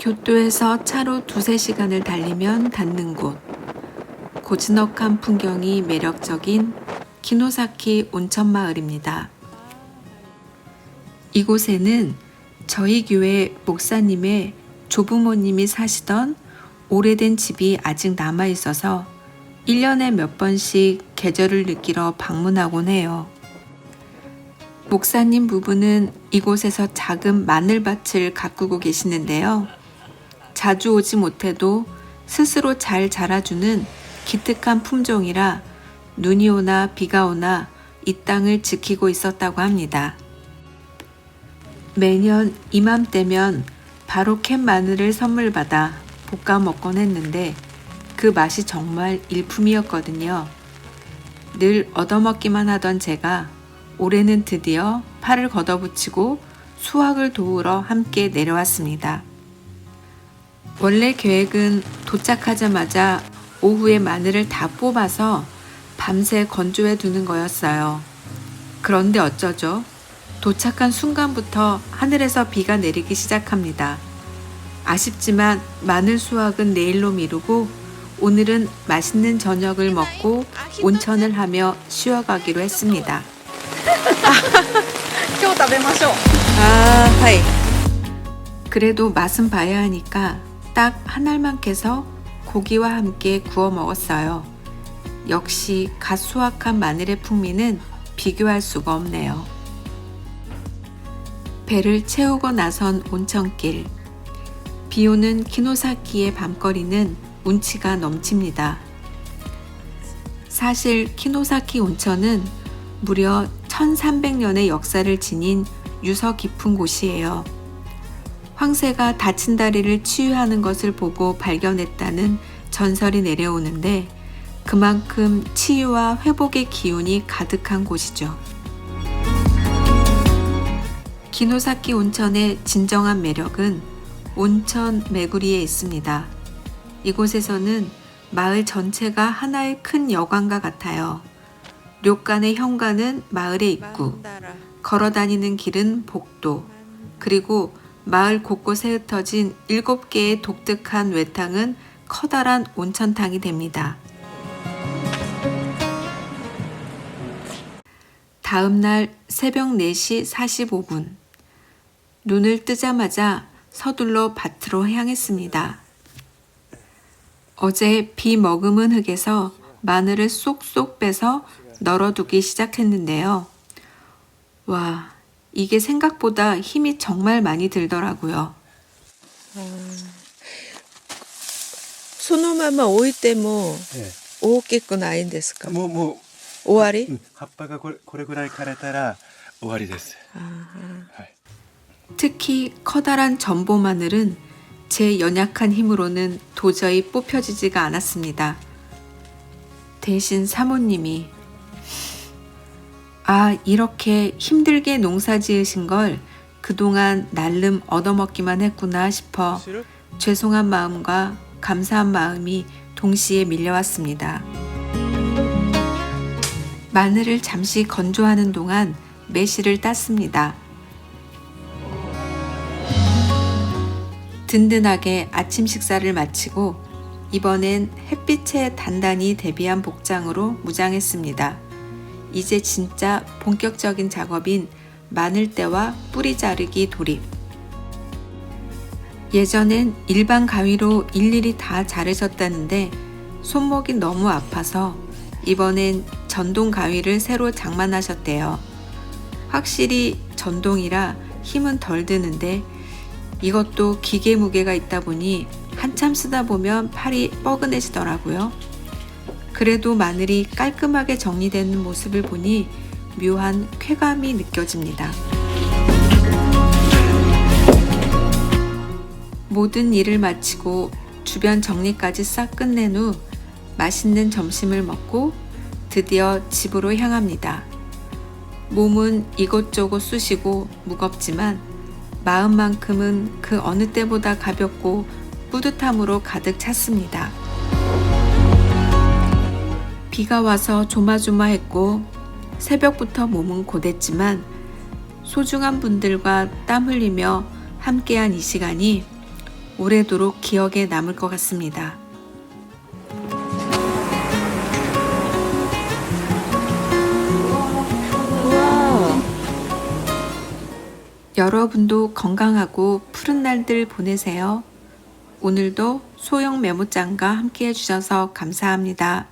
교토에서 차로 2~3시간을 달리면 닿는 곳. 고즈넉한 풍경이 매력적인 키노사키 온천마을입니다. 이곳에는 저희 교회 목사님의 조부모님이 사시던 오래된 집이 아직 남아있어서 1년에 몇 번씩 계절을 느끼러 방문하곤 해요. 목사님 부부는 이곳에서 작은 마늘밭을 가꾸고 계시는데요. 자주 오지 못해도 스스로 잘 자라주는 기특한 품종이라 눈이 오나 비가 오나 이 땅을 지키고 있었다고 합니다. 매년 이맘때면 바로 캔 마늘을 선물 받아 볶아 먹곤 했는데 그 맛이 정말 일품이었거든요. 늘 얻어먹기만 하던 제가 올해는 드디어 팔을 걷어붙이고 수확을 도우러 함께 내려왔습니다. 원래 계획은 도착하자마자 오후에 마늘을 다 뽑아서 밤새 건조해 두는 거였어요. 그런데 어쩌죠? 도착한 순간부터 하늘에서 비가 내리기 시작합니다. 아쉽지만 마늘 수확은 내일로 미루고 오늘은 맛있는 저녁을 먹고 온천을 하며 쉬어가기로 했습니다. 今日食べましょう。 はい。그래도 맛은 봐야 하니까 딱 한 알만 캐서 고기와 함께 구워 먹었어요. 역시 갓 수확한 마늘의 풍미는 비교할 수가 없네요. 배를 채우고 나선 온천길. 비오는 키노사키의 밤거리는 운치가 넘칩니다. 사실 키노사키 온천은 무려 1300년의 역사를 지닌 유서 깊은 곳이에요. 황새가 다친 다리를 치유하는 것을 보고 발견했다는 전설이 내려오는데 그만큼 치유와 회복의 기운이 가득한 곳이죠. 키노사키 온천의 진정한 매력은 온천 메구리에 있습니다. 이곳에서는 마을 전체가 하나의 큰 여관과 같아요. 료칸의 현관은 마을의 입구, 걸어다니는 길은 복도, 그리고 마을 곳곳에 흩어진 7개의 독특한 외탕은 커다란 온천탕이 됩니다. 다음 날 새벽 4시 45분. 눈을 뜨자마자 서둘러 밭으로 향했습니다. 어제 비 머금은 흙에서 마늘을 쏙쏙 빼서 널어두기 시작했는데요. 와, 이게 생각보다 힘이 정말 많이 들더라고요. そのまま置いてもえ大きくないんですか？え、もう終わり？葉っぱがこれぐらい枯れたら終わりです。 はい。 특히 커다란 전보 마늘은 제 연약한 힘으로는 도저히 뽑혀지지가 않았습니다. 대신 사모님이 이렇게 힘들게 농사 지으신 걸 그동안 날름 얻어먹기만 했구나 싶어 죄송한 마음과 감사한 마음이 동시에 밀려왔습니다. 마늘을 잠시 건조하는 동안 매실을 땄습니다. 든든하게 아침 식사를 마치고 이번엔 햇빛에 단단히 대비한 복장으로 무장했습니다. 이제 진짜 본격적인 작업인 마늘떼와 뿌리 자르기 돌입. 예전엔 일반 가위로 일일이 다 자르셨다는데 손목이 너무 아파서 이번엔 전동 가위를 새로 장만하셨대요. 확실히 전동이라 힘은 덜 드는데 이것도 기계 무게가 있다 보니 한참 쓰다 보면 팔이 뻐근해지더라고요. 그래도 마늘이 깔끔하게 정리되는 모습을 보니 묘한 쾌감이 느껴집니다. 모든 일을 마치고 주변 정리까지 싹 끝낸 후 맛있는 점심을 먹고 드디어 집으로 향합니다. 몸은 이곳저곳 쑤시고 무겁지만 마음만큼은 그 어느 때보다 가볍고 뿌듯함으로 가득 찼습니다. 비가 와서 조마조마했고 새벽부터 몸은 고됐지만 소중한 분들과 땀 흘리며 함께한 이 시간이 오래도록 기억에 남을 것 같습니다. 우와. 여러분도 건강하고 푸른 날들 보내세요. 오늘도 소형 메모장과 함께 해주셔서 감사합니다.